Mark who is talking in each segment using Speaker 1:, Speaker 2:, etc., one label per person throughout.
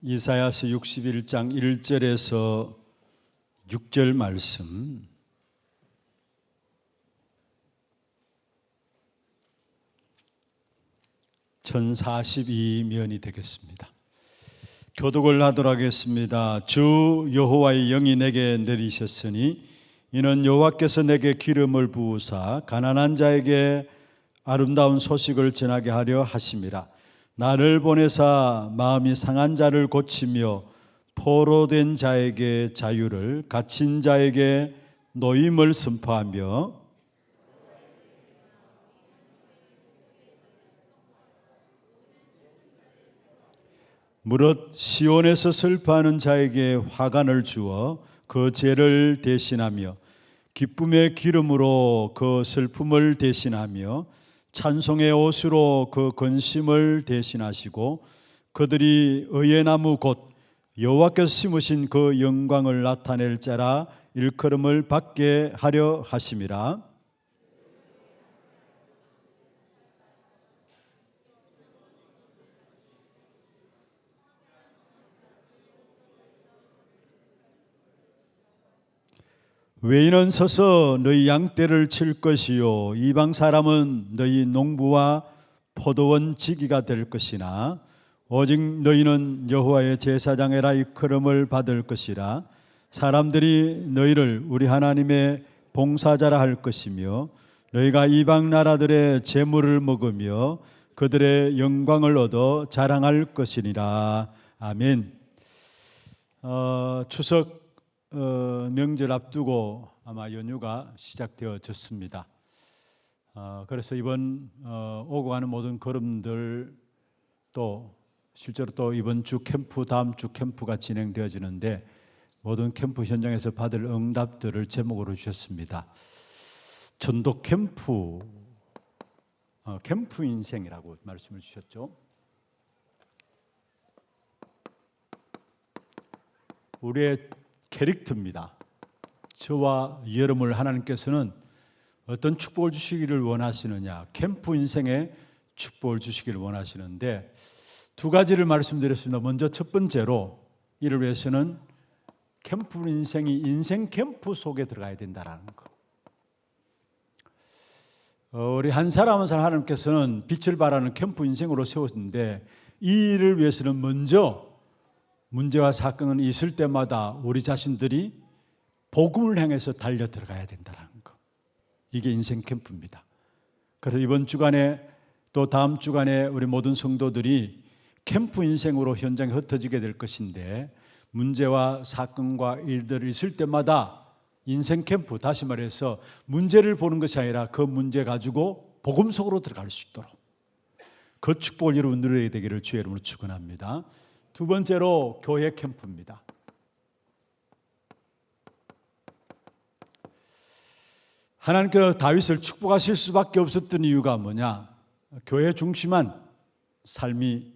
Speaker 1: 이사야서 61장 1절에서 6절 말씀, (1042면이) 되겠습니다. 교독을 하도록 하겠습니다. 주 여호와의 영이 내게 내리셨으니 이는 여호와께서 내게 기름을 부으사 가난한 자에게 아름다운 소식을 전하게 하려 하심이라. 나를 보내사 마음이 상한 자를 고치며 포로된 자에게 자유를, 갇힌 자에게 노임을 선포하며 무릇 시온에서 슬퍼하는 자에게 화관을 주어 그 죄를 대신하며 기쁨의 기름으로 그 슬픔을 대신하며 찬송의 옷으로 그 근심을 대신하시고 그들이 의의 나무 곧 여호와께서 심으신 그 영광을 나타낼 자라 일컬음을 받게 하려 하심이라. 외인은 서서 너희 양떼를 칠 것이요 이방 사람은 너희 농부와 포도원 지기가 될 것이나 오직 너희는 여호와의 제사장이라 일컬음을 받을 것이라. 사람들이 너희를 우리 하나님의 봉사자라 할 것이며 너희가 이방 나라들의 재물을 먹으며 그들의 영광을 얻어 자랑할 것이니라. 아멘. 추석 명절 앞두고 아마 연휴가 시작되어졌습니다. 그래서 이번 오고 가는 모든 걸음들 또 실제로 또 이번 주 캠프, 다음 주 캠프가 진행되어지는데 모든 캠프 현장에서 받을 응답들을 제목으로 주셨습니다. 전도 캠프, 캠프 인생이라고 말씀을 주셨죠. 우리의 캐릭터입니다. 저와 여러분을 하나님께서는 어떤 축복을 주시기를 원하시느냐, 캠프 인생에 축복을 주시기를 원하시는데 두 가지를 말씀드렸습니다. 먼저 첫 번째로 이를 위해서는 캠프 인생이 인생 캠프 속에 들어가야 된다는 거. 우리 한 사람 한 사람 하나님께서는 빛을 발하는 캠프 인생으로 세웠는데 이 일을 위해서는 먼저 문제와 사건이 있을 때마다 우리 자신들이 복음을 향해서 달려 들어가야 된다는 거. 이게 인생 캠프입니다. 그래서 이번 주간에 또 다음 주간에 우리 모든 성도들이 캠프 인생으로 현장에 흩어지게 될 것인데 문제와 사건과 일들이 있을 때마다 인생 캠프, 다시 말해서 문제를 보는 것이 아니라 그 문제 가지고 복음 속으로 들어갈 수 있도록 그 축복을 여러분 누려야 되기를 주의 이름으로 축원합니다. 두 번째로 교회 캠프입니다. 하나님께서 다윗을 축복하실 수밖에 없었던 이유가 뭐냐? 교회 중심한 삶이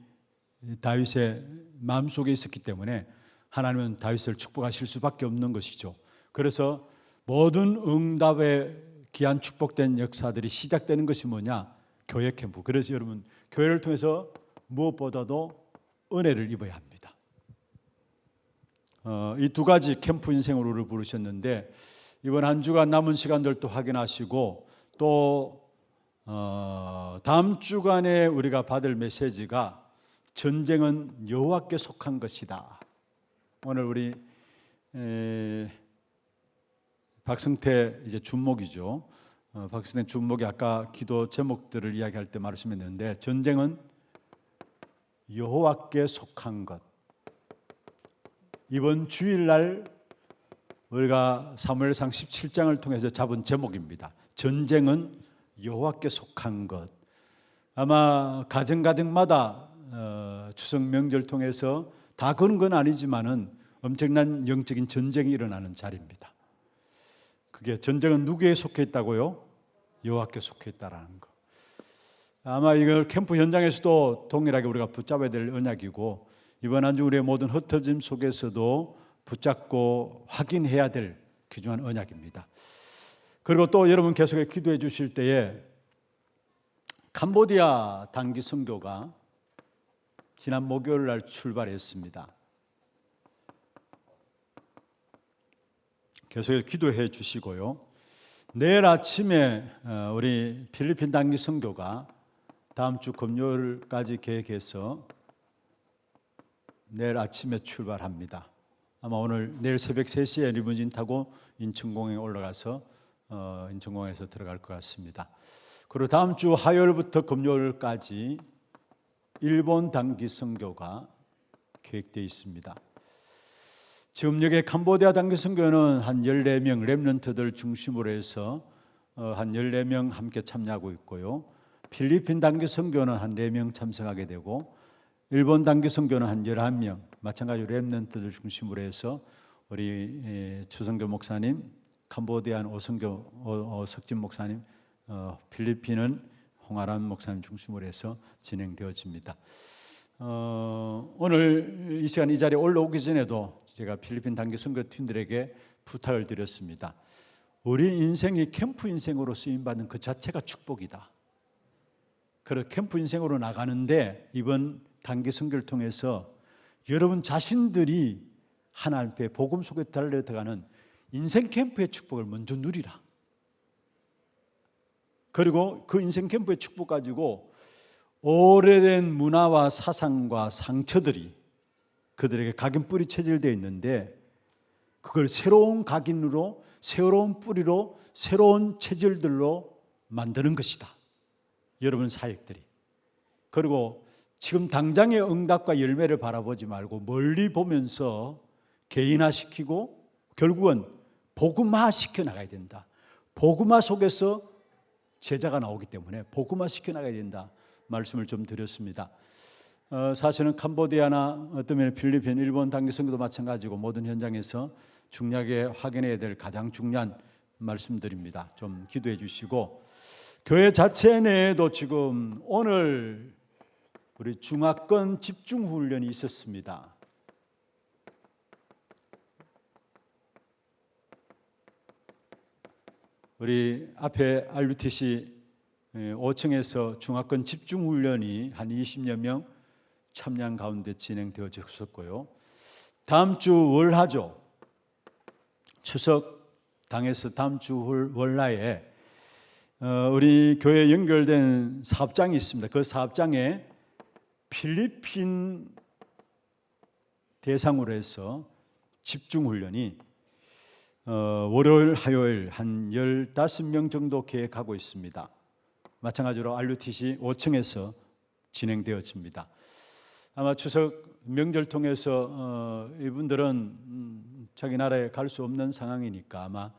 Speaker 1: 다윗의 마음속에 있었기 때문에 하나님은 다윗을 축복하실 수밖에 없는 것이죠. 그래서 모든 응답의 귀한 축복된 역사들이 시작되는 것이 뭐냐? 교회 캠프. 그래서 여러분 교회를 통해서 무엇보다도 은혜를 입어야 합니다. 이 두 가지 캠프 인생으로 우리를 부르셨는데 이번 한 주간 남은 시간들도 확인하시고 또 다음 주간에 우리가 받을 메시지가 전쟁은 여호와께 속한 것이다. 오늘 우리 박승태 이제 준목이죠. 박승태 준목이 아까 기도 제목들을 이야기할 때 말씀했는데 전쟁은 여호와께 속한 것. 이번 주일날 우리가 사무엘상 17장을 통해서 잡은 제목입니다. 전쟁은 여호와께 속한 것. 아마 가정가정마다 추석 명절 통해서 다 그런 건 아니지만은 엄청난 영적인 전쟁이 일어나는 자리입니다. 그게 전쟁은 누구에 속해 있다고요? 여호와께 속해 있다라는 거. 아마 이걸 캠프 현장에서도 동일하게 우리가 붙잡아야 될 언약이고 이번 한 주 우리의 모든 흩어짐 속에서도 붙잡고 확인해야 될 귀중한 언약입니다. 그리고 또 여러분 계속해 기도해 주실 때에 캄보디아 단기 선교가 지난 목요일 날 출발했습니다. 계속 기도해 주시고요. 내일 아침에 우리 필리핀 단기 선교가 다음 주 금요일까지 계획해서 내일 아침에 출발합니다. 아마 내일 새벽 3시에 리무진 타고 인천공항에 올라가서 인천공항에서 들어갈 것 같습니다. 그리고 다음 주 화요일부터 금요일까지 일본 단기 선교가 계획되어 있습니다. 지금 여기 캄보디아 단기 선교는 한 14명 렘넌트들 중심으로 해서 한 14명 함께 참여하고 있고요. 필리핀 단기 선교는 한 4명 참석하게 되고 일본 단기 선교는 한 11명 마찬가지로 렘넌트들 중심으로 해서 우리 추성교 목사님, 캄보디아는 오석진 목사님, 필리핀은 홍아람 목사님 중심으로 해서 진행되어집니다. 오늘 이 시간 이 자리에 올라오기 전에도 제가 필리핀 단기 선교팀들에게 부탁을 드렸습니다. 우리 인생이 캠프 인생으로 쓰임받는 그 자체가 축복이다. 그래서 캠프 인생으로 나가는데 이번 단기 선교를 통해서 여러분 자신들이 하나님 앞에 복음 속에 달려들어가는 인생 캠프의 축복을 먼저 누리라. 그리고 그 인생 캠프의 축복 가지고 오래된 문화와 사상과 상처들이 그들에게 각인 뿌리 체질되어 있는데 그걸 새로운 각인으로 새로운 뿌리로 새로운 체질들로 만드는 것이다. 여러분 사역들이. 그리고 지금 당장의 응답과 열매를 바라보지 말고 멀리 보면서 개인화시키고 결국은 복음화 시켜나가야 된다. 복음화 속에서 제자가 나오기 때문에 복음화 시켜나가야 된다. 말씀을 좀 드렸습니다. 사실은 캄보디아나 어떤 면에 필리핀, 일본 단기 선교도 마찬가지고 모든 현장에서 중요하게 확인해야 될 가장 중요한 말씀드립니다. 좀 기도해 주시고 교회 자체 내에도 지금 오늘 우리 중화권 집중훈련이 있었습니다. 우리 앞에 RUTC 5층에서 중화권 집중훈련이 한 20여 명 참여한 가운데 진행되어졌었고요. 다음 주 월하죠. 추석 당에서 다음 주 월라에 우리 교회에 연결된 사업장이 있습니다. 그 사업장에 필리핀 대상으로 해서 집중훈련이 월요일, 화요일 한 15명 정도 계획하고 있습니다. 마찬가지로 RUTC 5층에서 진행되어집니다. 아마 추석 명절 통해서 이분들은 자기 나라에 갈 수 없는 상황이니까 아마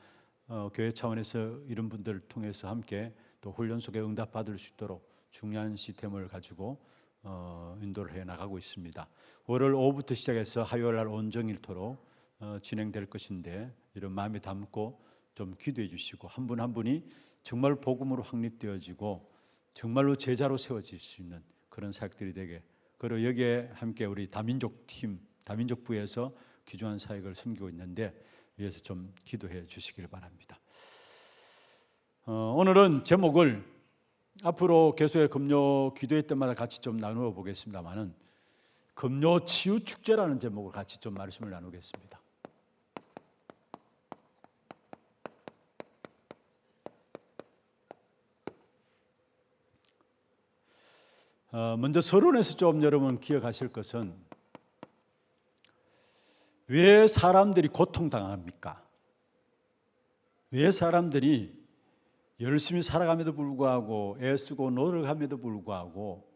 Speaker 1: 교회 차원에서 이런 분들을 통해서 함께 또 훈련 속에 응답받을 수 있도록 중요한 시스템을 가지고 인도를 해 나가고 있습니다. 월요일 오후부터 시작해서 화요일 날 온정일토록 진행될 것인데 이런 마음에 담고 좀 기도해 주시고 한 분 한 분이 정말 복음으로 확립되어지고 정말로 제자로 세워질 수 있는 그런 사역들이 되게, 그리고 여기에 함께 우리 다민족 팀, 다민족부에서 귀중한 사역을 섬기고 있는데 위해서 좀 기도해 주시길 바랍니다. 오늘은 제목을 앞으로 계속해 금요 기도회 때마다 같이 좀 나누어 보겠습니다만은 금요 치유 축제라는 제목을 같이 좀 말씀을 나누겠습니다. 먼저 서론에서 좀 여러분 기억하실 것은 왜 사람들이 고통당합니까? 왜 사람들이 열심히 살아감에도 불구하고 애쓰고 노력함에도 불구하고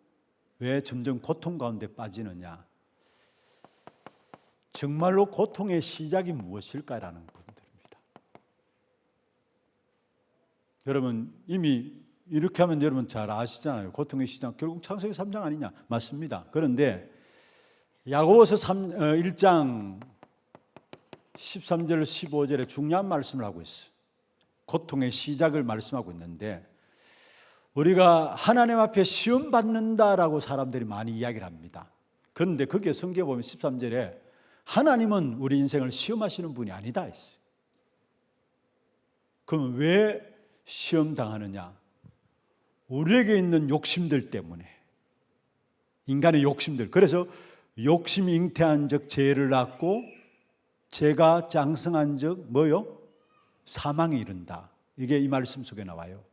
Speaker 1: 왜 점점 고통 가운데 빠지느냐? 정말로 고통의 시작이 무엇일까라는 부분들입니다. 여러분 이미 이렇게 하면 여러분 잘 아시잖아요. 고통의 시작 결국 창세기 3장 아니냐? 맞습니다. 그런데 야고보서 1장 13절 15절에 중요한 말씀을 하고 있어요. 고통의 시작을 말씀하고 있는데 우리가 하나님 앞에 시험 받는다라고 사람들이 많이 이야기를 합니다. 그런데 그게 성경에 보면 13절에 하나님은 우리 인생을 시험하시는 분이 아니다 했어요. 그럼 왜 시험 당하느냐? 우리에게 있는 욕심들 때문에, 인간의 욕심들. 그래서 욕심이 잉태한 적 죄를 낳고 죄가 장성한 적 뭐요? 사망에 이른다. 이게 이 말씀 속에 나와요.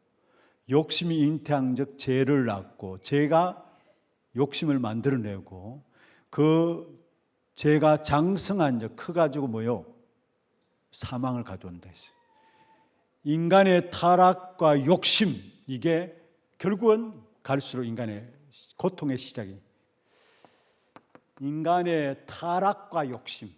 Speaker 1: 욕심이 잉태한 적 죄를 낳고 죄가 욕심을 만들어내고 그 죄가 장성한 적 커가지고 뭐요? 사망을 가져온다 했어요. 인간의 타락과 욕심, 이게 결국은 갈수록 인간의 고통의 시작이. 인간의 타락과 욕심,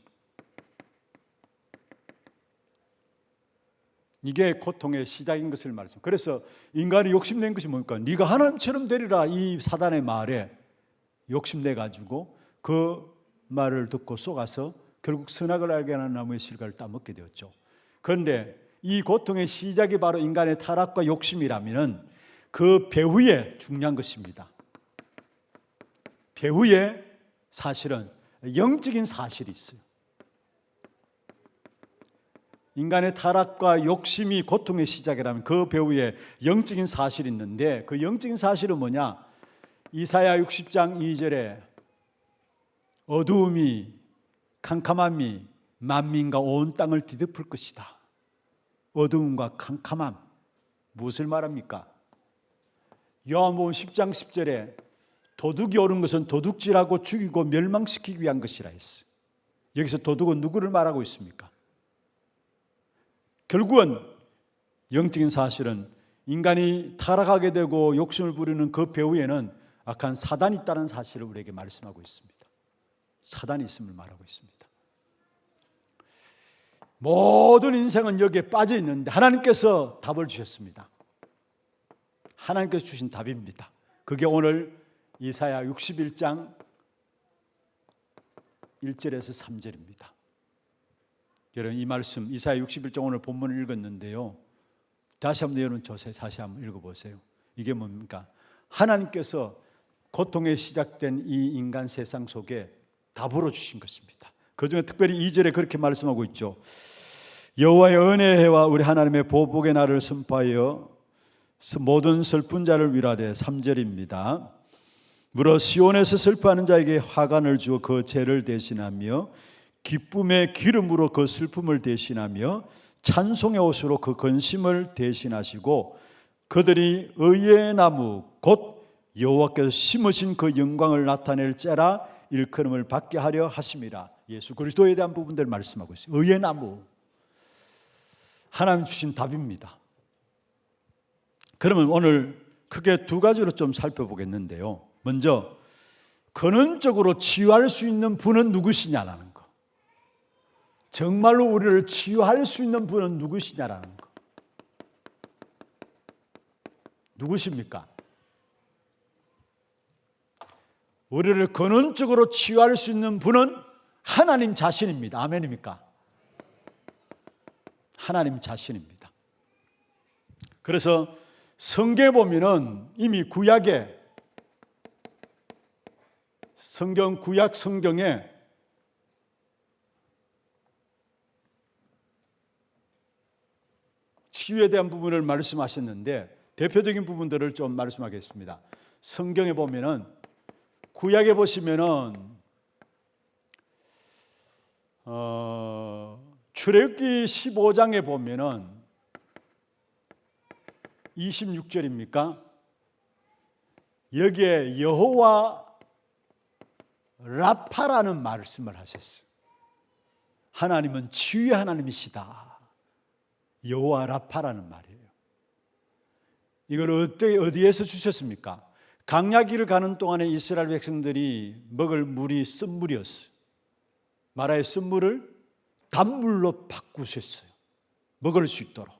Speaker 1: 이게 고통의 시작인 것을 말씀. 그래서 인간이 욕심낸 것이 뭡니까? 네가 하나님처럼 되리라, 이 사단의 말에 욕심내 가지고 그 말을 듣고 속아서 결국 선악을 알게 하는 나무의 실과를 따먹게 되었죠. 그런데 이 고통의 시작이 바로 인간의 타락과 욕심이라면 그 배후에 중요한 것입니다. 배후에 사실은 영적인 사실이 있어요. 인간의 타락과 욕심이 고통의 시작이라면 그 배후에 영적인 사실이 있는데, 그 영적인 사실은 뭐냐? 이사야 60장 2절에 어두움이 캄캄함이 만민과 온 땅을 뒤덮을 것이다. 어두움과 캄캄함, 무엇을 말합니까? 요한복음 10장 10절에 도둑이 오는 것은 도둑질하고 죽이고 멸망시키기 위한 것이라 했어. 여기서 도둑은 누구를 말하고 있습니까? 결국은 영적인 사실은 인간이 타락하게 되고 욕심을 부리는 그 배후에는 악한 사단이 있다는 사실을 우리에게 말씀하고 있습니다. 사단이 있음을 말하고 있습니다. 모든 인생은 여기에 빠져 있는데 하나님께서 답을 주셨습니다. 하나님께서 주신 답입니다. 그게 오늘 이사야 61장 1절에서 3절입니다. 여러분, 이 말씀 이사야 61장 오늘 본문을 읽었는데요, 다시 한번 여러분 다시 한번 읽어보세요. 이게 뭡니까? 하나님께서 고통에 시작된 이 인간 세상 속에 답으로 주신 것입니다. 그중에 특별히 2절에 그렇게 말씀하고 있죠. 여호와의 은혜의 해와 우리 하나님의 보복의 날을 선포하여 모든 슬픈 자를 위로하되. 3절입니다. 무릇 시온에서 슬퍼하는 자에게 화관을 주어 그 죄를 대신하며 기쁨의 기름으로 그 슬픔을 대신하며 찬송의 옷으로 그 근심을 대신하시고 그들이 의의 나무 곧 여호와께서 심으신 그 영광을 나타낼 째라 일컬음을 받게 하려 하심이라. 예수 그리스도에 대한 부분들을 말씀하고 있어요. 의의 나무, 하나님 주신 답입니다. 그러면 오늘 크게 두 가지로 좀 살펴보겠는데요, 먼저 근원적으로 치유할 수 있는 분은 누구시냐라는 거. 정말로 우리를 치유할 수 있는 분은 누구시냐라는 거. 누구십니까? 우리를 근원적으로 치유할 수 있는 분은 하나님 자신입니다. 아멘입니까? 하나님 자신입니다. 그래서 성경에 보면은 이미 구약에 구약 성경에 치유에 대한 부분을 말씀하셨는데 대표적인 부분들을 좀 말씀하겠습니다. 성경에 보면은 구약에 보시면은 출애굽기 15장에 보면은 26절입니까? 여기에 여호와 라파라는 말씀을 하셨어요. 하나님은 치유의 하나님이시다. 여호와 라파라는 말이에요. 이걸 어디에서 주셨습니까? 광야길을 가는 동안에 이스라엘 백성들이 먹을 물이 쓴물이었어요. 마라의 쓴물을 단물로 바꾸셨어요. 먹을 수 있도록.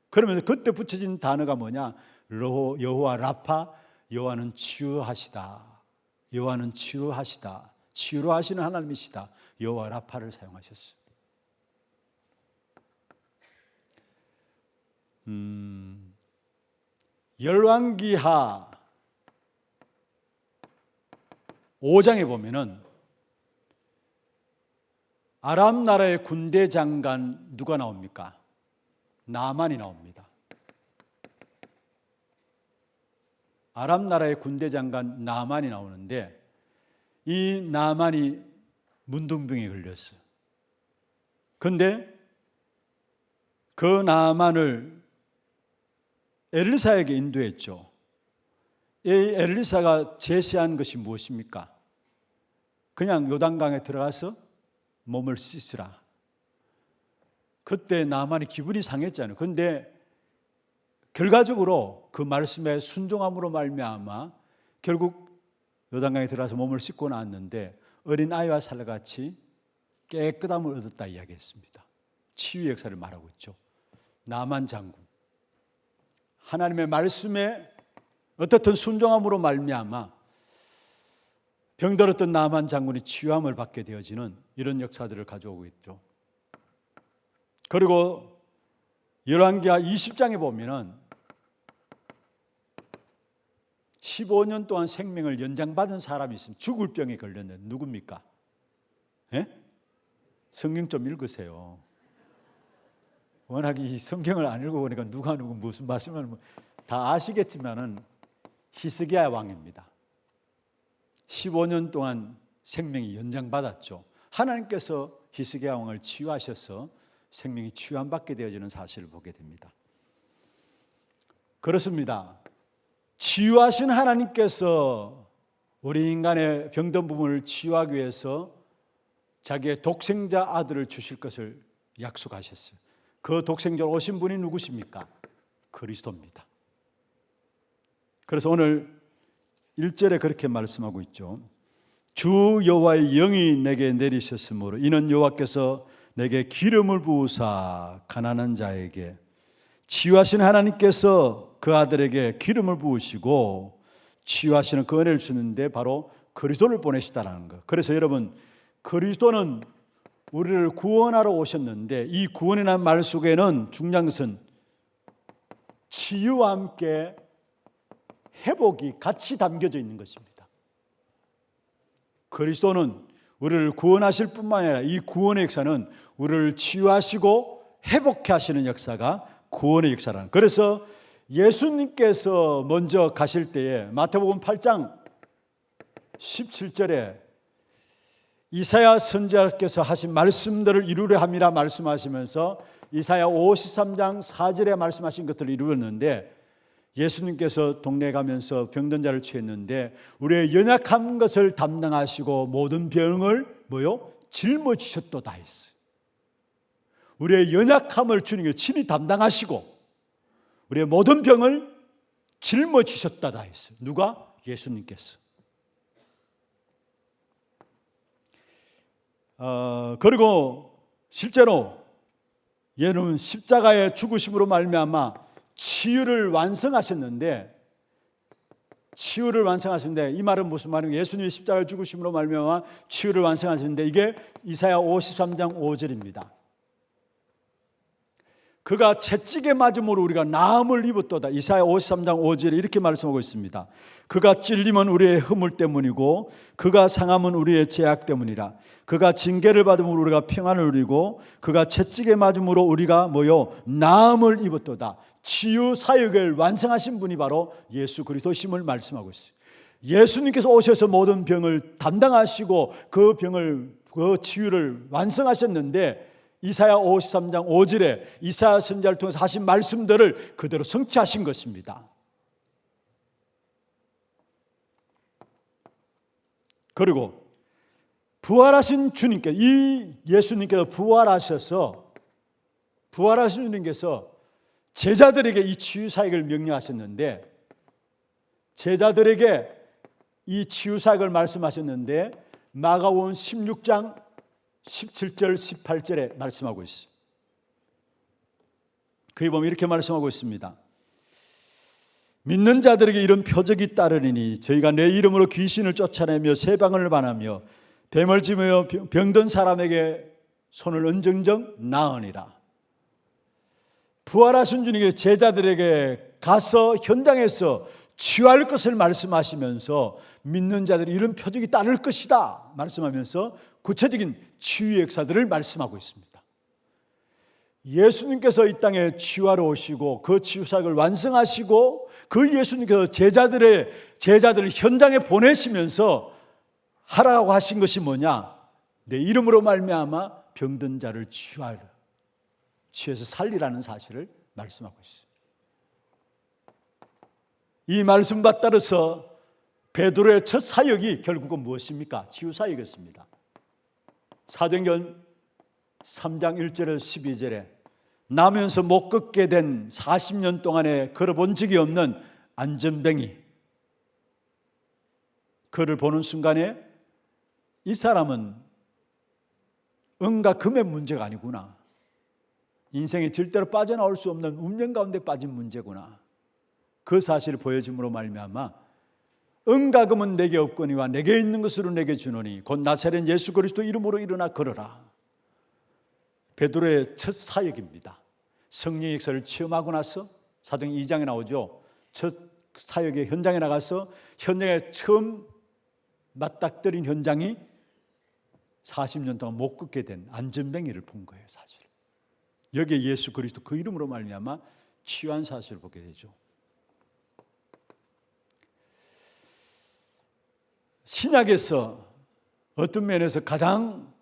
Speaker 1: 그러면서 그때 붙여진 단어가 뭐냐? 여호와 라파, 여호와는 치유하시다. 여호와는 치유하시다. 치유로 하시는 하나님이시다. 여호와 라파를 사용하셨어요. 열왕기하 5장에 보면은 아람 나라의 군대 장관 누가 나옵니까? 나만이 나옵니다. 아람 나라의 군대 장관 나만이 나오는데 이 나만이 문둥병에 걸렸어요. 그런데 그 나만을 엘리사에게 인도했죠. 이 엘리사가 제시한 것이 무엇입니까? 그냥 요단강에 들어가서 몸을 씻으라. 그때 나만이 기분이 상했잖아요. 그런데 결과적으로 그 말씀에 순종함으로 말미암아 결국 요단강에 들어가서 몸을 씻고 나왔는데 어린 아이와 살같이 깨끗함을 얻었다 이야기했습니다. 치유의 역사를 말하고 있죠. 나만 장군, 하나님의 말씀에 어떻든 순종함으로 말미암아 병들었던 나만 장군이 치유함을 받게 되어지는 이런 역사들을 가져오고 있죠. 그리고 열왕기하 20장에 보면은 15년 동안 생명을 연장받은 사람이 있으면 죽을 병에 걸렸는데 누굽니까? 예? 성경 좀 읽으세요. 워낙 이 성경을 안 읽어보니까 누가 누구 무슨 말씀을 다 아시겠지만은 히스기야 왕입니다. 15년 동안 생명이 연장받았죠. 하나님께서 히스기야 왕을 치유하셔서 생명이 치유함받게 되어지는 사실을 보게 됩니다. 그렇습니다. 치유하신 하나님께서 우리 인간의 병든 부분을 치유하기 위해서 자기의 독생자 아들을 주실 것을 약속하셨어요. 그 독생자로 오신 분이 누구십니까? 그리스도입니다. 그래서 오늘 1절에 그렇게 말씀하고 있죠. 주 여호와의 영이 내게 내리셨으므로 이는 여호와께서 내게 기름을 부으사 가난한 자에게, 치유하신 하나님께서 그 아들에게 기름을 부으시고 치유하시는 그 은혜를 주는데 바로 그리스도를 보내시다라는 것. 그래서 여러분, 그리스도는 우리를 구원하러 오셨는데 이 구원이라는 말 속에는 중요한 것은 치유와 함께 회복이 같이 담겨져 있는 것입니다. 그리스도는 우리를 구원하실 뿐만 아니라 이 구원의 역사는 우리를 치유하시고 회복케 하시는 역사가 구원의 역사라는. 그래서 예수님께서 먼저 가실 때에 마태복음 8장 17절에 이사야 선지자께서 하신 말씀들을 이루려 함이라 말씀하시면서 이사야 53장 4절에 말씀하신 것들을 이루었는데, 예수님께서 동네에 가면서 병든 자를 취했는데 우리의 연약한 것을 담당하시고 모든 병을 짊어지셨도다 했어요. 우리의 연약함을 주님께서 친히 담당하시고 우리의 모든 병을 짊어지셨다 했어요. 누가? 예수님께서. 그리고 실제로 예수님은 십자가의 죽으심으로 말미암아 치유를 완성하셨는데, 이 말은 무슨 말이냐? 예수님이 십자가의 죽으심으로 말미암아 치유를 완성하셨는데 이게 이사야 53장 5절입니다. 그가 채찍에 맞음으로 우리가 나음을 입었도다. 이사야 53장 5절에 이렇게 말씀하고 있습니다. 그가 찔림은 우리의 허물 때문이고 그가 상함은 우리의 죄악 때문이라. 그가 징계를 받음으로 우리가 평안을 누리고 그가 채찍에 맞음으로 우리가 나음을 입었도다. 치유 사역을 완성하신 분이 바로 예수 그리스도심을 말씀하고 있어요. 예수님께서 오셔서 모든 병을 담당하시고 그 치유를 완성하셨는데 이사야 53장 5절에 이사야 선지자를 통해서 하신 말씀들을 그대로 성취하신 것입니다. 그리고 부활하신 주님께, 이 예수님께서 부활하신 주님께서 제자들에게 이 치유 사역을 명령하셨는데, 제자들에게 이 치유 사역을 말씀하셨는데 마가복음 16장 17절 18절에 말씀하고 있습니다. 거기 보면 이렇게 말씀하고 있습니다. 믿는 자들에게 이런 표적이 따르리니 저희가 내 이름으로 귀신을 쫓아내며 세방을 반하며 뱀을 짚으며 병든 사람에게 손을 얹은정 나으니라. 부활하신 주님께 제자들에게 가서 현장에서 치유할 것을 말씀하시면서 믿는 자들이 이런 표적이 따를 것이다 말씀하면서 구체적인 치유의 역사들을 말씀하고 있습니다. 예수님께서 이 땅에 치유하러 오시고 그 치유사역을 완성하시고 그 예수님께서 제자들을 현장에 보내시면서 하라고 하신 것이 뭐냐? 내 이름으로 말미암아 병든 자를 치유해서 살리라는 사실을 말씀하고 있어요. 이 말씀과 따라서 베드로의 첫 사역이 결국은 무엇입니까? 치유 사역이었습니다. 사도행전 3장 1절에서 12절에 나면서 못 걷게 된 40년 동안에 걸어본 적이 없는 안전뱅이, 그를 보는 순간에 이 사람은 은과 금의 문제가 아니구나, 인생에 절대로 빠져나올 수 없는 운명 가운데 빠진 문제구나, 그 사실을 보여줌으로 말미암아 은과 금은 내게 없거니와 내게 있는 것으로 내게 주노니 곧 나사렛 예수 그리스도 이름으로 일어나 걸어라. 베드로의 첫 사역입니다. 성령의 역사를 체험하고 나서 사도행 2장에 나오죠. 첫 사역의 현장에 나가서 현장에 처음 맞닥뜨린 현장이 40년 동안 못 걷게 된 안전뱅이를 본 거예요. 사실 여기에 예수 그리스도 그 이름으로 말미암아 치유한 사실을 보게 되죠. 신약에서 어떤 면에서 가장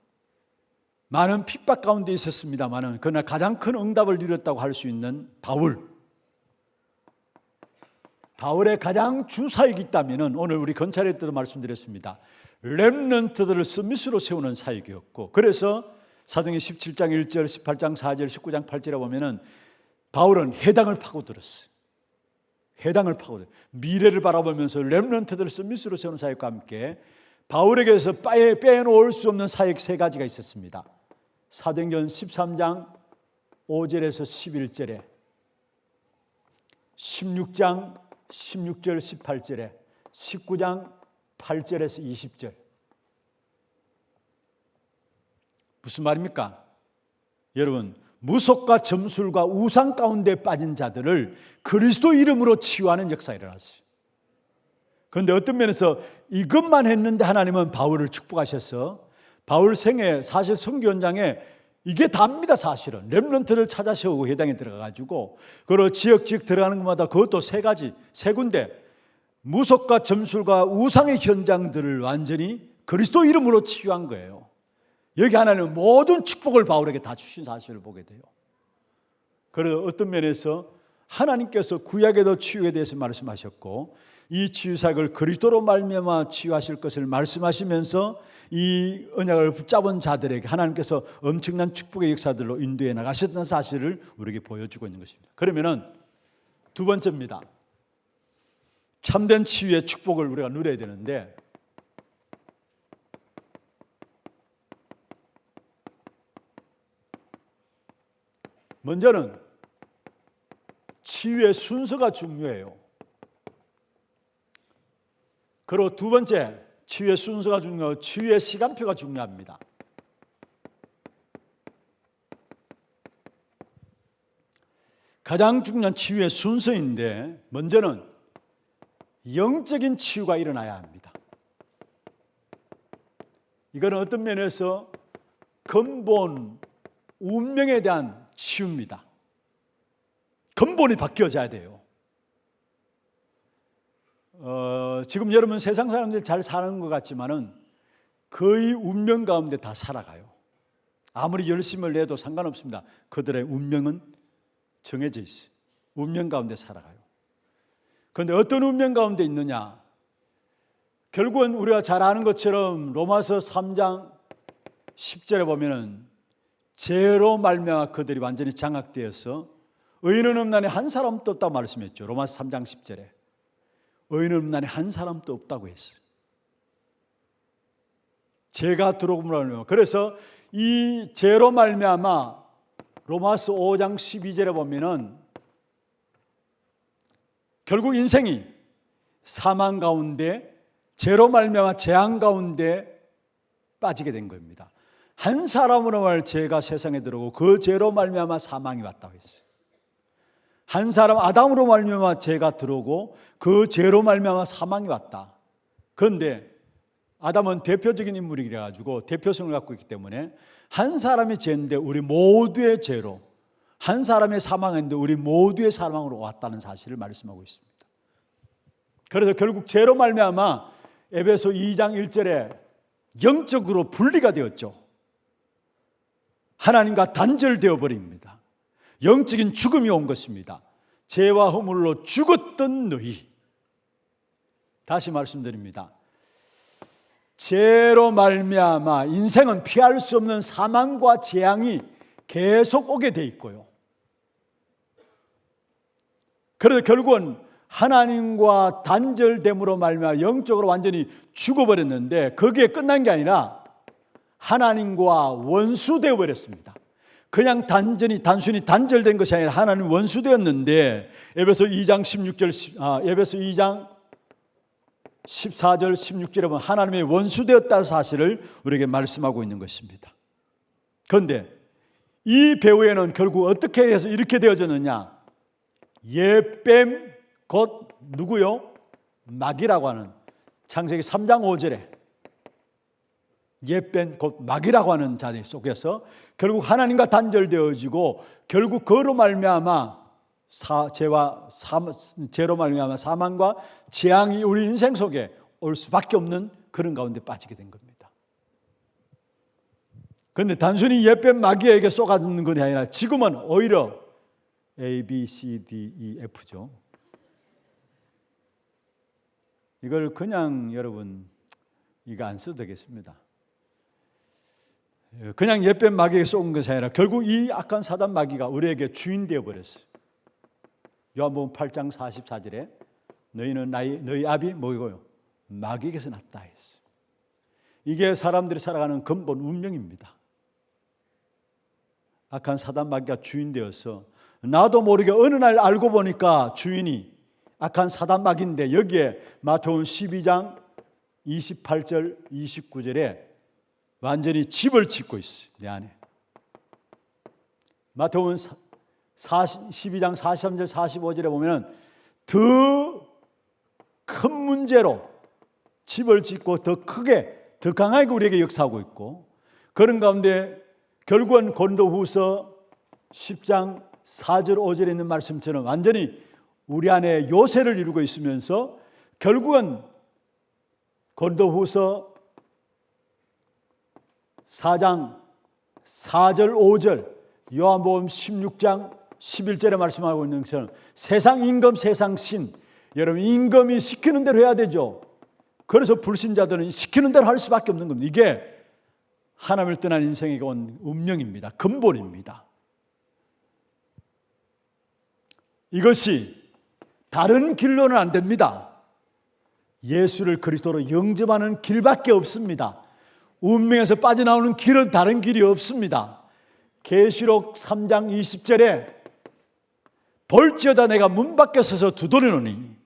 Speaker 1: 많은 핍박 가운데 있었습니다만 그러나 가장 큰 응답을 누렸다고 할 수 있는 바울의 가장 주사역이 있다면 오늘 우리 건찰회 때도 말씀드렸습니다. 렘넌트들을 스미스로 세우는 사역이었고, 그래서 사도행전 17장 1절, 18장 4절, 19장 8절에 보면은 바울은 해당을 파고들었어요. 미래를 바라보면서 렘넌트들을 스미스로 세우는 사역과 함께 바울에게서 빼놓을 수 없는 사역 세 가지가 있었습니다. 사도행전 13장 5절에서 11절에, 16장 16절 18절에, 19장 8절에서 20절. 무슨 말입니까? 여러분, 무속과 점술과 우상 가운데 빠진 자들을 그리스도 이름으로 치유하는 역사가 일어났어요. 그런데 어떤 면에서 이것만 했는데 하나님은 바울을 축복하셔서 바울 생애 사실 선교 현장에 이게 답니다. 사실은 렘넌트를 찾아 세우고 회당에 들어가가지고 그리고 지역 들어가는 것마다 그것도 세 군데 무속과 점술과 우상의 현장들을 완전히 그리스도 이름으로 치유한 거예요. 여기 하나님은 모든 축복을 바울에게 다 주신 사실을 보게 돼요. 그래서 어떤 면에서 하나님께서 구약에도 치유에 대해서 말씀하셨고 이 치유사역을 그리스도로 말미암아 치유하실 것을 말씀하시면서 이 언약을 붙잡은 자들에게 하나님께서 엄청난 축복의 역사들로 인도해 나가셨다는 사실을 우리에게 보여주고 있는 것입니다. 그러면은 두 번째입니다. 참된 치유의 축복을 우리가 누려야 되는데 먼저는 치유의 순서가 중요해요. 그리고 두 번째, 치유의 순서가 중요하고 치유의 시간표가 중요합니다. 가장 중요한 치유의 순서인데 먼저는 영적인 치유가 일어나야 합니다. 이거는 어떤 면에서 근본 운명에 대한 치유입니다. 근본이 바뀌어져야 돼요. 지금 여러분 세상 사람들 잘 사는 것 같지만은 거의 운명 가운데 다 살아가요. 아무리 열심을 내도 상관없습니다. 그들의 운명은 정해져 있어요. 운명 가운데 살아가요. 그런데 어떤 운명 가운데 있느냐? 결국은 우리가 잘 아는 것처럼 로마서 3장 10절에 보면은 죄로 말미암아 그들이 완전히 장악되어서 의인은 없나니 한 사람도 없다고 말씀했죠. 로마서 3장 10절에 의인은 없나니 한 사람도 없다고 했어요. 죄가 들어오므로 그래서 이 죄로 말미암아 로마서 5장 12절에 보면은 결국 인생이 사망 가운데 죄로 말미암아 재앙 가운데 빠지게 된 겁니다. 한 사람으로 말 죄가 세상에 들어오고 그 죄로 말미암아 사망이 왔다고 했어요. 한 사람 아담으로 말미암아 죄가 들어오고 그 죄로 말미암아 사망이 왔다. 그런데 아담은 대표적인 인물이라 가지고 대표성을 갖고 있기 때문에 한 사람의 죄인데 우리 모두의 죄로 한 사람의 사망인데 우리 모두의 사망으로 왔다는 사실을 말씀하고 있습니다. 그래서 결국 죄로 말미암아 에베소 2장 1절에 영적으로 분리가 되었죠. 하나님과 단절되어 버립니다. 영적인 죽음이 온 것입니다. 죄와 허물로 죽었던 너희. 다시 말씀드립니다. 죄로 말미암아 인생은 피할 수 없는 사망과 재앙이 계속 오게 돼 있고요. 그래서 결국은 하나님과 단절됨으로 말미암아 영적으로 완전히 죽어버렸는데 거기에 끝난 게 아니라 하나님과 원수되어 버렸습니다. 그냥 단순히 단절된 것이 아니라 하나님 원수되었는데 에베소 2장 14절 16절에 보면 하나님의 원수되었다는 사실을 우리에게 말씀하고 있는 것입니다. 그런데 이 배후에는 결국 어떻게 해서 이렇게 되어졌느냐? 예뱀 곧 누구요? 마귀라고 하는 창세기 3장 5절에 예뱀 곧 마귀라고 하는 자리 속에서 결국 하나님과 단절되어지고 결국 그로 말미암아 죄로 말미암아 사망과 재앙이 우리 인생 속에 올 수밖에 없는 그런 가운데 빠지게 된 겁니다. 그런데 단순히 예뱀 마귀에게 쏘가는 것이 아니라 지금은 오히려 A, B, C, D, E, F죠. 이걸 그냥 여러분 이거 안 써도 되겠습니다. 그냥 예뱀 마귀에게 쏜 것이 아니라 결국 이 악한 사단 마귀가 우리에게 주인 되어 버렸어요. 요한복음 8장 44절에 너희는 너희 아비 뭐이고요? 마귀에게서 났다 했어요. 이게 사람들이 살아가는 근본 운명입니다. 악한 사단 마귀가 주인 되어서 나도 모르게 어느 날 알고 보니까 주인이 악한 사단 마귀인데 여기에 마태복음 12장 28절 29절에 완전히 집을 짓고 있어요. 내 안에. 마태복음 12장 43절 45절에 보면 더 큰 문제로 집을 짓고 더 크게 더 강하게 우리에게 역사하고 있고 그런 가운데 결국은 고린도후서 10장 4절 5절에 있는 말씀처럼 완전히 우리 안에 요새를 이루고 있으면서 결국은 고린도후서 4장 4절 5절 요한복음 16장 11절에 말씀하고 있는 것처럼 세상 임금 세상 신 여러분 임금이 시키는 대로 해야 되죠. 그래서 불신자들은 시키는 대로 할 수밖에 없는 겁니다. 이게 하나님을 떠난 인생에게 온 운명입니다. 근본입니다. 이것이 다른 길로는 안 됩니다. 예수를 그리스도로 영접하는 길밖에 없습니다. 운명에서 빠져나오는 길은 다른 길이 없습니다. 계시록 3장 20절에 볼지어다 내가 문 밖에 서서 두드리노니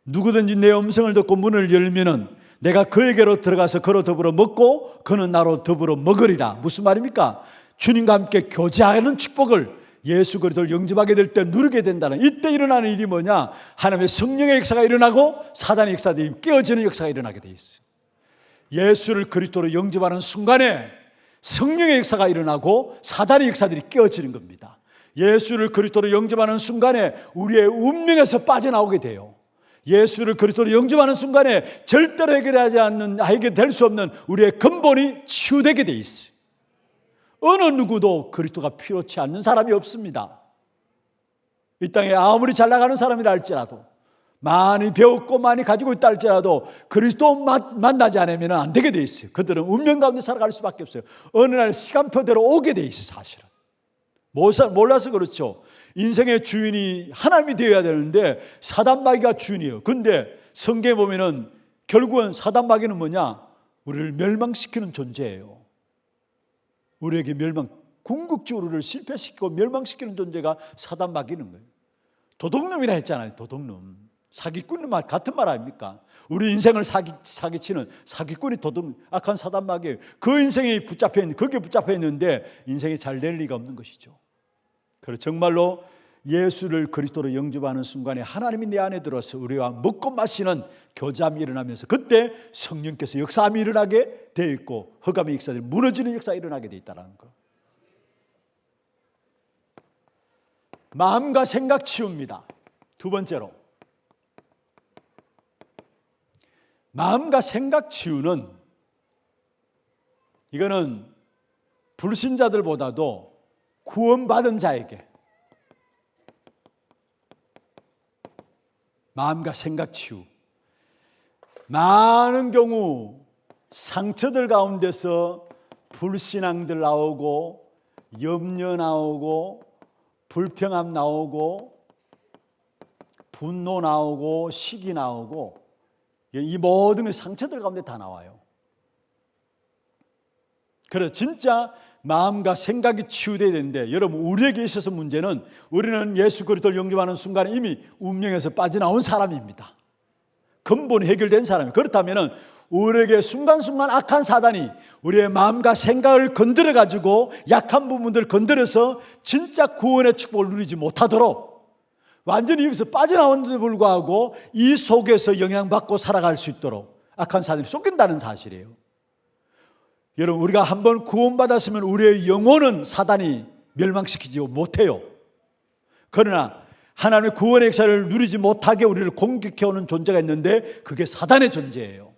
Speaker 1: 누구든지 내 음성을 듣고 문을 열면은 내가 그에게로 들어가서 그로 더불어 먹고 그는 나로 더불어 먹으리라. 무슨 말입니까? 주님과 함께 교제하는 축복을 예수 그리스도를 영접하게 될 때 누리게 된다는 이때 일어나는 일이 뭐냐? 하나님의 성령의 역사가 일어나고 사단의 역사들이 깨어지는 역사가 일어나게 돼 있어요. 예수를 그리스도로 영접하는 순간에 성령의 역사가 일어나고 사단의 역사들이 깨어지는 겁니다. 예수를 그리스도로 영접하는 순간에 우리의 운명에서 빠져나오게 돼요. 예수를 그리스도로 영접하는 순간에 절대로 해결될 수 없는 우리의 근본이 치유되게 돼 있어요. 어느 누구도 그리스도가 필요치 않는 사람이 없습니다. 이 땅에 아무리 잘 나가는 사람이라 할지라도 많이 배웠고 많이 가지고 있다 할지라도 그리스도 만나지 않으면 안 되게 돼 있어요. 그들은 운명 가운데 살아갈 수밖에 없어요. 어느 날 시간표대로 오게 돼 있어요. 사실은 몰라서 그렇죠. 인생의 주인이 하나님이 되어야 되는데 사단 마귀가 주인이에요. 근데 성경에 보면은 결국은 사단 마귀는 뭐냐? 우리를 멸망시키는 존재예요. 우리에게 궁극적으로 우리를 실패시키고 멸망시키는 존재가 사단 마귀는 거예요. 도둑놈이라 했잖아요. 도둑놈. 사기꾼은 같은 말 아닙니까? 우리 인생을 사기치는 사기꾼이 악한 사단 마귀예요. 그 인생이 거기에 붙잡혀 있는데 인생이 잘 될 리가 없는 것이죠. 그래서 정말로 예수를 그리스도로 영접하는 순간에 하나님이 내 안에 들어서 우리와 먹고 마시는 교제함이 일어나면서 그때 성령께서 역사함이 일어나게 되어 있고 흑암의 역사들이 무너지는 역사가 일어나게 되어 있다는 것. 마음과 생각 치유입니다. 두 번째로, 마음과 생각 치유는 이거는 불신자들보다도 구원받은 자에게 마음과 생각 치유, 많은 경우 상처들 가운데서 불신앙들 나오고 염려 나오고 불평함 나오고 분노 나오고 시기 나오고 이 모든 상처들 가운데 다 나와요. 그래서 진짜 마음과 생각이 치유돼야 되는데, 여러분, 우리에게 있어서 문제는 우리는 예수 그리스도를 영접하는 순간에 이미 운명에서 빠져나온 사람입니다. 근본이 해결된 사람이에요. 그렇다면 우리에게 순간순간 악한 사단이 우리의 마음과 생각을 건드려 가지고 약한 부분들을 건드려서 진짜 구원의 축복을 누리지 못하도록 완전히 여기서 빠져나오는데도 불구하고 이 속에서 영향받고 살아갈 수 있도록 악한 사단이 쫓긴다는 사실이에요. 여러분, 우리가 한번 구원받았으면 우리의 영혼은 사단이 멸망시키지 못해요. 그러나 하나님의 구원의 역사를 누리지 못하게 우리를 공격해오는 존재가 있는데 그게 사단의 존재예요.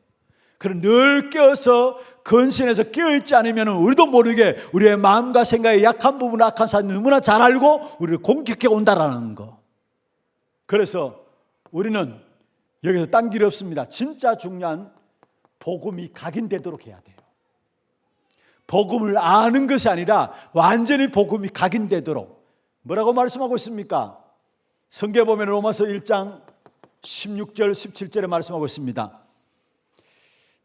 Speaker 1: 그럼 늘 깨어서 근신해서 깨어있지 않으면 우리도 모르게 우리의 마음과 생각의 약한 부분을 악한 사단이 너무나 잘 알고 우리를 공격해 온다라는 거. 그래서 우리는 여기서 딴 길이 없습니다. 진짜 중요한 복음이 각인되도록 해야 돼요. 복음을 아는 것이 아니라 완전히 복음이 각인되도록. 뭐라고 말씀하고 있습니까? 성경에 보면 로마서 1장 16절 17절에 말씀하고 있습니다.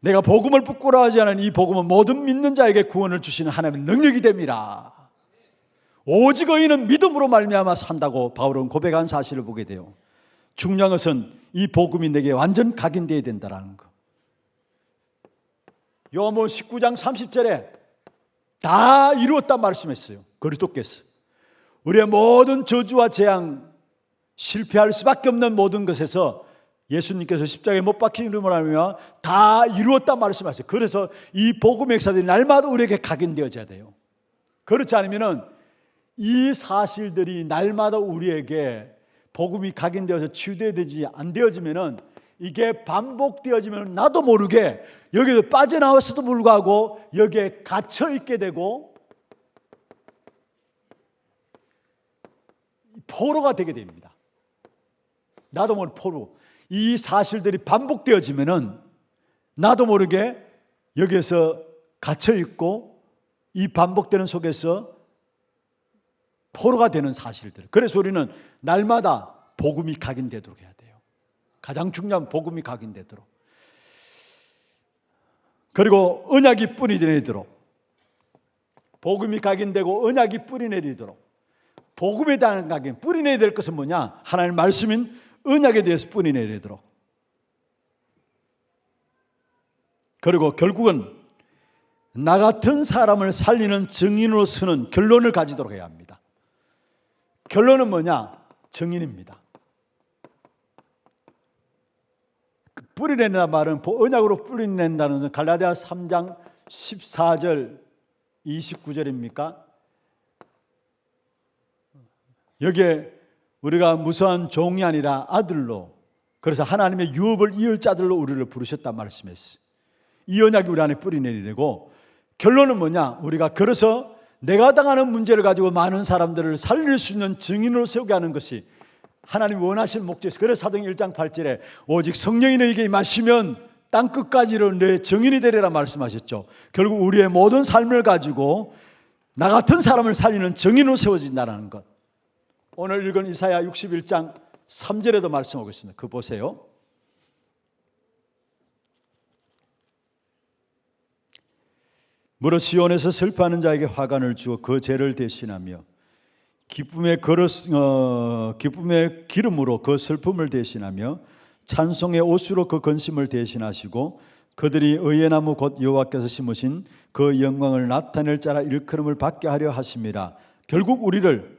Speaker 1: 내가 복음을 부끄러워하지 않은 이 복음은 모든 믿는 자에게 구원을 주시는 하나님의 능력이 됩니다. 오직 의인은 믿음으로 말미암아 산다고 바울은 고백한 사실을 보게 돼요. 중요한 것은 이 복음이 내게 완전 각인되어야 된다는 거. 요한복음 19장 30절에 다 이루었다 말씀했어요. 그리스도께서 우리의 모든 저주와 재앙, 실패할 수밖에 없는 모든 것에서 예수님께서 십자가에 못 박히심으로 하며 다 이루었다 말씀하셨어요. 그래서 이 복음의 역사들이 날마다 우리에게 각인되어져야 돼요. 그렇지 않으면 이 사실들이 날마다 우리에게 복음이 각인되어서 치유되지 안 되어지면은, 이게 반복되어지면 나도 모르게 여기서 빠져나왔어도 불구하고 여기에 갇혀 있게 되고 포로가 되게 됩니다. 나도 모르게 포로. 이 사실들이 반복되어지면은 나도 모르게 여기에서 갇혀 있고 이 반복되는 속에서 포로가 되는 사실들. 그래서 우리는 날마다 복음이 각인되도록 해야 돼요. 가장 중요한 복음이 각인되도록. 그리고 언약이 뿌리내리도록. 복음이 각인되고 언약이 뿌리내리도록. 복음에 대한 각인, 뿌리내야 될 것은 뭐냐? 하나님의 말씀인 언약에 대해서 뿌리내리도록. 그리고 결국은 나 같은 사람을 살리는 증인으로 서는 결론을 가지도록 해야 합니다. 결론은 뭐냐? 증인입니다. 뿌리낸다는 말은 언약으로 뿌리낸다는 것은 갈라디아 3장 14절 29절입니까? 여기에 우리가 무서운 종이 아니라 아들로, 그래서 하나님의 유업을 이을 자들로 우리를 부르셨단 말씀했어요. 이 언약이 우리 안에 뿌리내리고, 결론은 뭐냐? 우리가 그래서 내가 당하는 문제를 가지고 많은 사람들을 살릴 수 있는 증인으로 세우게 하는 것이 하나님이 원하시는 목적이었어요. 그래서 사도행 1장 8절에 오직 성령이 너에게 임하시면 땅끝까지로 내 증인이 되리라 말씀하셨죠. 결국 우리의 모든 삶을 가지고 나 같은 사람을 살리는 증인으로 세워진다는 것. 오늘 읽은 이사야 61장 3절에도 말씀하고 있습니다. 그거 보세요. 무릇 시온에서 슬퍼하는 자에게 화관을 주어 그 죄를 대신하며 기쁨의 기름으로 그 슬픔을 대신하며 찬송의 옷으로 그 근심을 대신하시고 그들이 의의 나무 곧 여호와께서 심으신 그 영광을 나타낼 자라 일컬음을 받게 하려 하심이라. 결국 우리를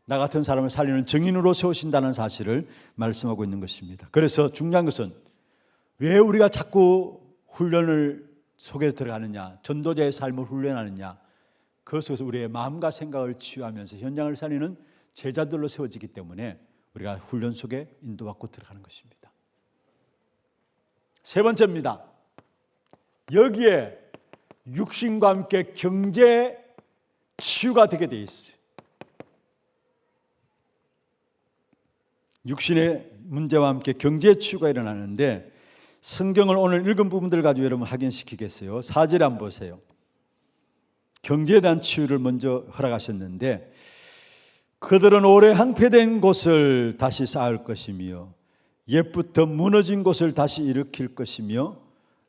Speaker 1: 나 같은 사람을 살리는 증인으로 세우신다는 사실을 말씀하고 있는 것입니다. 그래서 중요한 것은 왜 우리가 자꾸 훈련을 속에 들어가느냐, 전도자의 삶을 훈련하느냐, 그 속에서 우리의 마음과 생각을 치유하면서 현장을 살리는 제자들로 세워지기 때문에 우리가 훈련 속에 인도받고 들어가는 것입니다. 세 번째입니다. 여기에 육신과 함께 경제 치유가 되게 돼 있어요. 육신의 문제와 함께 경제 치유가 일어나는데 성경을 오늘 읽은 부분들 가지고 여러분 확인시키겠어요. 4절에 한번 보세요. 경제에 대한 치유를 먼저 허락하셨는데 그들은 오래 황폐된 곳을 다시 쌓을 것이며 옛부터 무너진 곳을 다시 일으킬 것이며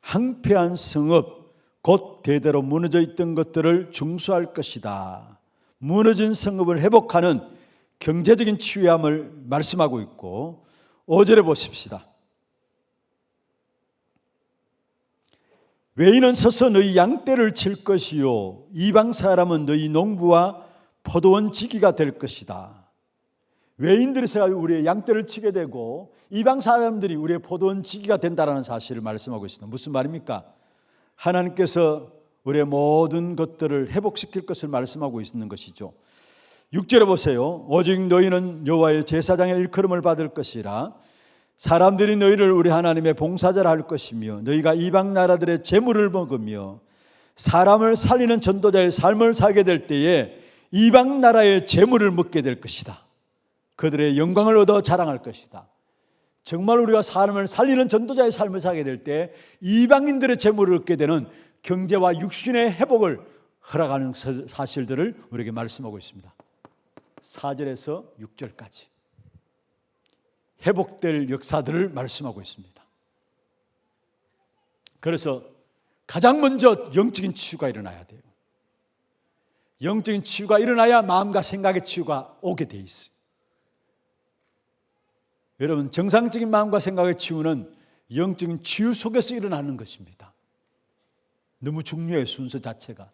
Speaker 1: 황폐한 성읍 곧 대대로 무너져 있던 것들을 중수할 것이다. 무너진 성읍을 회복하는 경제적인 치유함을 말씀하고 있고 5절에 보십시다. 외인은 서서 너희 양떼를 칠 것이요 이방 사람은 너희 농부와 포도원 지기가 될 것이다. 외인들이 우리의 양떼를 치게 되고 이방 사람들이 우리의 포도원 지기가 된다는 사실을 말씀하고 있습니다. 무슨 말입니까? 하나님께서 우리의 모든 것들을 회복시킬 것을 말씀하고 있는 것이죠. 6절에 보세요. 오직 너희는 여호와의 제사장의 일컬음을 받을 것이라. 사람들이 너희를 우리 하나님의 봉사자라 할 것이며 너희가 이방 나라들의 재물을 먹으며 사람을 살리는 전도자의 삶을 살게 될 때에 이방 나라의 재물을 먹게 될 것이다. 그들의 영광을 얻어 자랑할 것이다. 정말 우리가 사람을 살리는 전도자의 삶을 살게 될 때 이방인들의 재물을 얻게 되는 경제와 육신의 회복을 허락하는 사실들을 우리에게 말씀하고 있습니다. 4절에서 6절까지 회복될 역사들을 말씀하고 있습니다. 그래서 가장 먼저 영적인 치유가 일어나야 돼요. 영적인 치유가 일어나야 마음과 생각의 치유가 오게 돼 있어요. 여러분, 정상적인 마음과 생각의 치유는 영적인 치유 속에서 일어나는 것입니다. 너무 중요해요, 순서 자체가.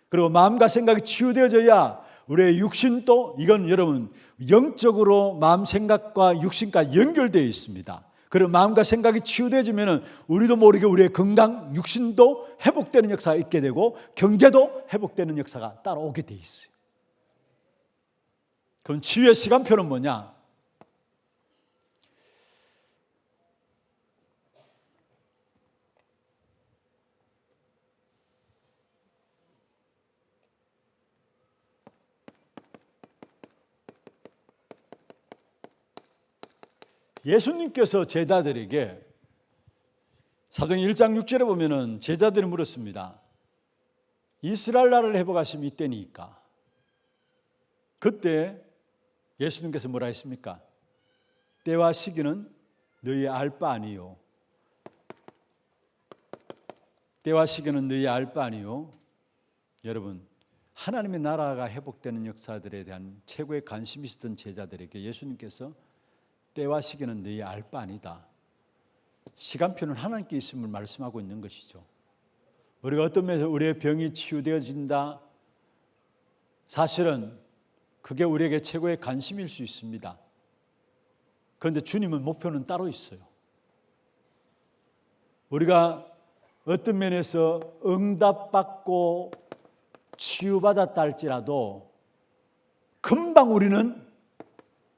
Speaker 1: 그리고 마음과 생각이 치유되어져야 우리의 육신도, 이건 여러분 영적으로 마음 생각과 육신과 연결되어 있습니다. 그리고 마음과 생각이 치유되어지면 우리도 모르게 우리의 건강, 육신도 회복되는 역사가 있게 되고 경제도 회복되는 역사가 따라오게 되어 있어요. 그럼 치유의 시간표는 뭐냐? 예수님께서 제자들에게 사도행 1장 6절에 보면은 제자들이 물었습니다. 이스라엘 나라를 회복하심이 이때니까. 그때 예수님께서 뭐라 했습니까? 때와 시기는 너희 알 바 아니요. 때와 시기는 너희 알 바 아니요. 여러분, 하나님의 나라가 회복되는 역사들에 대한 최고의 관심이 있었던 제자들에게 예수님께서 때와 시기는 너희 알 바 아니다. 시간표는 하나님께 있음을 말씀하고 있는 것이죠. 우리가 어떤 면에서 우리의 병이 치유되어진다, 사실은 그게 우리에게 최고의 관심일 수 있습니다. 그런데 주님은 목표는 따로 있어요. 우리가 어떤 면에서 응답받고 치유받았다 할지라도 금방 우리는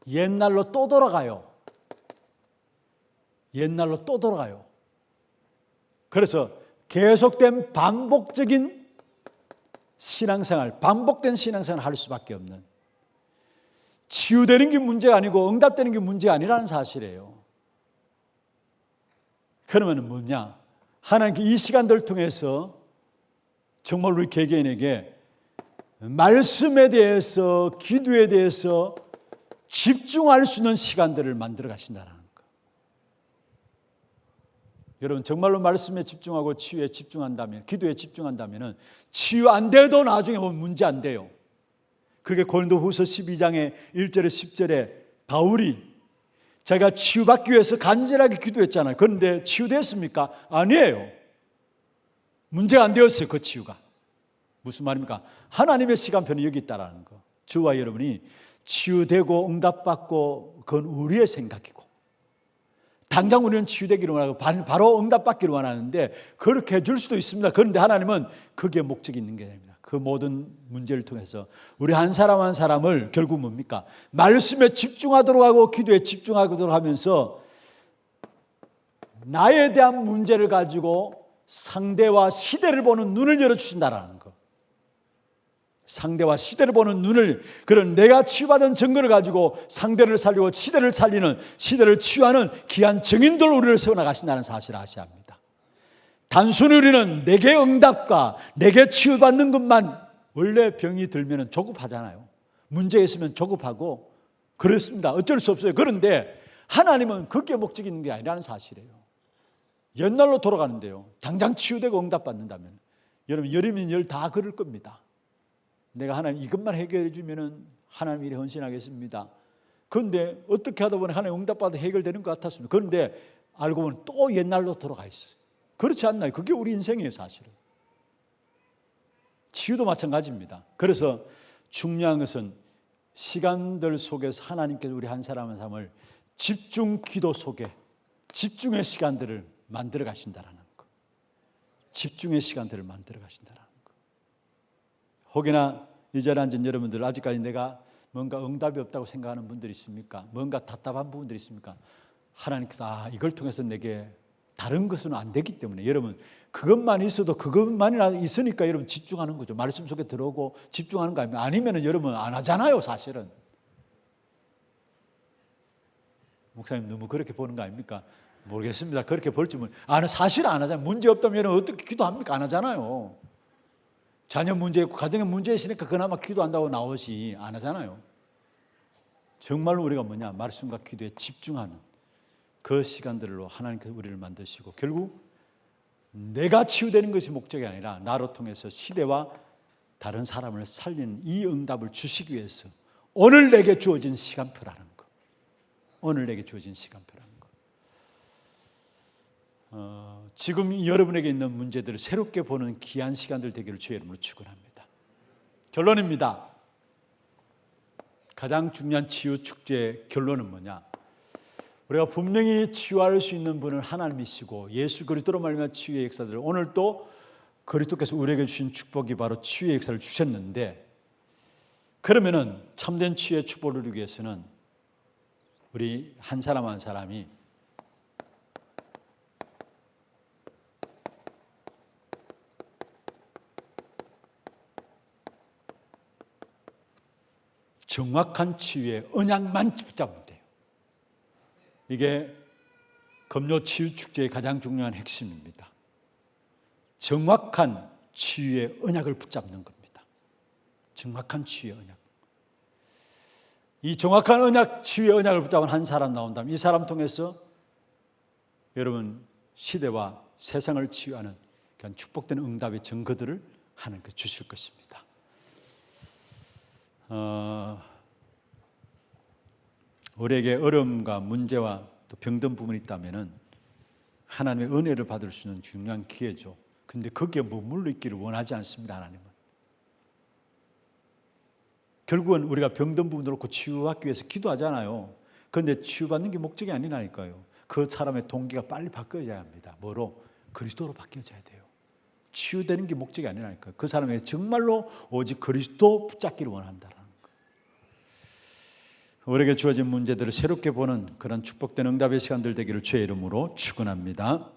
Speaker 1: 옛날로 또 돌아가요. 옛날로 또 돌아가요. 그래서 계속된 반복적인 신앙생활, 반복된 신앙생활을 할 수밖에 없는, 치유되는 게 문제가 아니고 응답되는 게 문제가 아니라는 사실이에요. 그러면 뭐냐? 하나님께 이 시간들을 통해서 정말 우리 개개인에게 말씀에 대해서, 기도에 대해서 집중할 수 있는 시간들을 만들어 가신다는 거. 여러분, 정말로 말씀에 집중하고 치유에 집중한다면, 기도에 집중한다면 치유 안 돼도 나중에 보면 문제 안 돼요. 그게 고린도후서 12장의 1절에 10절에 바울이 자기가 치유받기 위해서 간절하게 기도했잖아요. 그런데 치유됐습니까? 아니에요. 문제가 안 되었어요, 그 치유가. 무슨 말입니까? 하나님의 시간표는 여기 있다라는 거. 저와 여러분이 치유되고 응답받고 그건 우리의 생각이고, 당장 우리는 치유되기를 원하고 바로 응답받기를 원하는데 그렇게 해줄 수도 있습니다. 그런데 하나님은 그게 목적이 있는 게 아닙니다. 그 모든 문제를 통해서 우리 한 사람 한 사람을 결국 뭡니까? 말씀에 집중하도록 하고 기도에 집중하도록 하면서 나에 대한 문제를 가지고 상대와 시대를 보는 눈을 열어주신다라는 것. 상대와 시대를 보는 눈을, 그런 내가 치유받은 증거를 가지고 상대를 살리고 시대를 살리는, 시대를 치유하는 귀한 증인들로 우리를 세워나가신다는 사실을 아셔야 합니다. 단순히 우리는 내게 응답과 내게 치유받는 것만, 원래 병이 들면 조급하잖아요. 문제 있으면 조급하고 그렇습니다. 어쩔 수 없어요. 그런데 하나님은 그게 목적이 있는 게 아니라는 사실이에요. 옛날로 돌아가는데요, 당장 치유되고 응답받는다면 여러분 열이면 열 다 그럴 겁니다. 내가 하나님 이것만 해결해 주면 하나님 일에 헌신하겠습니다. 그런데 어떻게 하다 보니 하나님 응답받아 해결되는 것 같았습니다. 그런데 알고 보면 또 옛날로 돌아가 있어요. 그렇지 않나요? 그게 우리 인생이에요. 사실은 치유도 마찬가지입니다. 그래서 중요한 것은 시간들 속에서 하나님께서 우리 한 사람 한 사람을 집중 기도 속에 집중의 시간들을 만들어 가신다라는 것. 집중의 시간들을 만들어 가신다라는 것. 혹여나 이 자리에 앉은 여러분들 아직까지 내가 뭔가 응답이 없다고 생각하는 분들이 있습니까? 뭔가 답답한 부분들이 있습니까? 하나님께서 이걸 통해서 내게 다른 것은 안 되기 때문에, 여러분 그것만 있어도 그것만이나 있으니까 여러분 집중하는 거죠. 말씀 속에 들어오고 집중하는 거 아니면, 아니면 여러분 안 하잖아요. 사실은 목사님 너무 그렇게 보는 거 아닙니까? 모르겠습니다. 그렇게 볼지 사실 안 하잖아요. 문제 없다면 여러분 어떻게 기도합니까? 안 하잖아요. 자녀 문제 있고 가정에 문제 있으니까 그나마 기도한다고 나오지, 안 하잖아요. 정말로 우리가 뭐냐, 말씀과 기도에 집중하는 그 시간들로 하나님께서 우리를 만드시고, 결국 내가 치유되는 것이 목적이 아니라 나로 통해서 시대와 다른 사람을 살리는 이 응답을 주시기 위해서 오늘 내게 주어진 시간표라는 것. 오늘 내게 주어진 시간표라는 것. 지금 여러분에게 있는 문제들을 새롭게 보는 귀한 시간들 되기를 주의 이름으로 축원합니다. 결론입니다. 가장 중요한 치유 축제의 결론은 뭐냐? 우리가 분명히 치유할 수 있는 분은 하나님이시고 예수 그리스도로 말미암아 치유의 역사들을, 오늘 또 그리스도께서 우리에게 주신 축복이 바로 치유의 역사를 주셨는데, 그러면은 참된 치유의 축복을 누리기 위해서는 우리 한 사람 한 사람이 정확한 치유의 언약만 붙잡으면 돼요. 이게 금요 치유 축제의 가장 중요한 핵심입니다. 정확한 치유의 언약을 붙잡는 겁니다. 정확한 치유의 언약. 이 정확한 언약, 치유의 언약을 붙잡은 한 사람 나온다면 이 사람 통해서 여러분 시대와 세상을 치유하는 그런 축복된 응답의 증거들을 하나님께 주실 것입니다. 우리에게 어려움과 문제와 또 병든 부분이 있다면 하나님의 은혜를 받을 수 있는 중요한 기회죠. 근데 거기에 머물러 있기를 원하지 않습니다. 하나님은 결국은 우리가 병든 부분을 놓고 치유받기 위해서 기도하잖아요. 그런데 치유받는 게 목적이 아니라니까요. 그 사람의 동기가 빨리 바뀌어져야 합니다. 뭐로? 그리스도로 바뀌어져야 돼요. 치유되는 게 목적이 아니라니까요. 그 사람에게 정말로 오직 그리스도 붙잡기를 원한다라는 거. 우리에게 주어진 문제들을 새롭게 보는 그런 축복된 응답의 시간들 되기를 주의 이름으로 축원합니다.